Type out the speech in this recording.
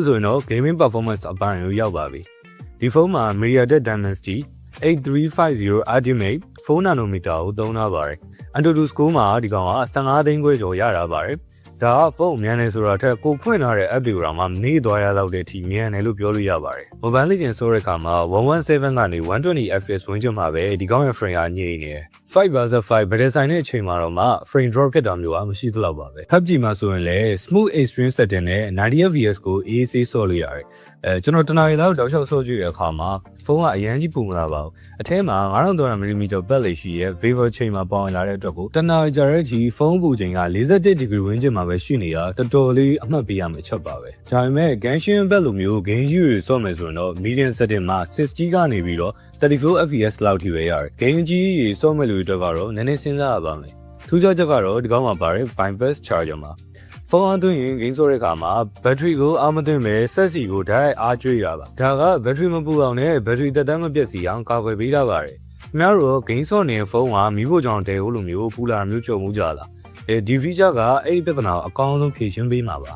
ဆိုရင်တော့ gaming performance အပိုင်းကိုရောက်ပါပြီဒီဖုန်းမှာ MediaTek Dimensity 8350 Ultimate 4 nanometer ကိုသုံးထားပါတယ် Antutu score မှာဒီကောင်က15သိန်းခွဲကျော်ရတာပါတယ်ဒါကဖုန်းမြန်နေဆိုတာထက်ကိုဖွင့်ထားတဲ့ app တွေကမှမေ့သွားရလောက်တဲ့အထိမြန်တယ်လို့ပြောလို့ရပါတယ် Mobile Legends ဆိုတဲ့အခါမှာ117ကနေ120 fps ဝန်းကျင်မှာပဲဒီကောင်ရဲ့ frame ကညိနေတယ် 5vs5 ဘယ်ဆိုင်တဲ့အချိန်မှာတော့မှ frame drop ဖြစ်တာမျိုးကမရှိသလောက်ပါပဲ PUBG မှာဆိုရင်လည်း smooth extreme setting နဲ့ 90fps ကို AAC ဆော့လို့ရတယ်ကျွန်တော်တနားရီလောက်တောက်လျှောက်ဆော့ကြည့်တဲ့အခါမှာဖုန်းကအရန်ကြီးပူမလာပါဘူးအထဲမှာ 93mm ဘက်လေးရှိရဲ့ Vivo ချိန်မှာပေါင်လာတဲ့အတွက်ကိုတနားရီကြာတဲ့အထိဖုန်းပူချိန်က41 degree ဝန်းကျင်မှာပဲရှိနေတာတော်တော်လေးအမှတ်ပေးရမှာချက်ပါပဲဒါပေမဲ့ Genshin ဘက်လိုမျိုး game ကြီးတွေဆော့မယ်ဆိုရင်တော့ medium setting မှာ60ကနေပြီးတော့34 fps လောက်ထိပဲရတယ် game ကြီးတွေဆော့မဲ့လူတွေအတွက်ကတော့နည်းနည်းစဉ်းစားရပါမယ်ထူးခြားချက်ကတော့ဒီကောင်မှာပါတယ် bypass charger မှာဖုန်းအသွင်းရင် game ဆော့တဲ့အခါမှာ battery ကိုအားမသွင်းပဲဆက်စီကိုဓာတ်အားကျွေးတာပါဒါက battery မပူအောင်နဲ့ battery တက်တမ်းမပြတ်စီအောင်ကာကွယ်ပေးထားပါတယ်ခင်ဗျားတို့ game ဆော့နေတဲ့ဖုန်းကမီးဖို့ကြောင့်တဲဟိုလိုမျိုးပူလာမျိုးကြုံမှုကြလားဒီ feature ကအဲ့ဒီပြဿနာကိုအကောင်းဆုံးဖြေရှင်းပေးမှာပါ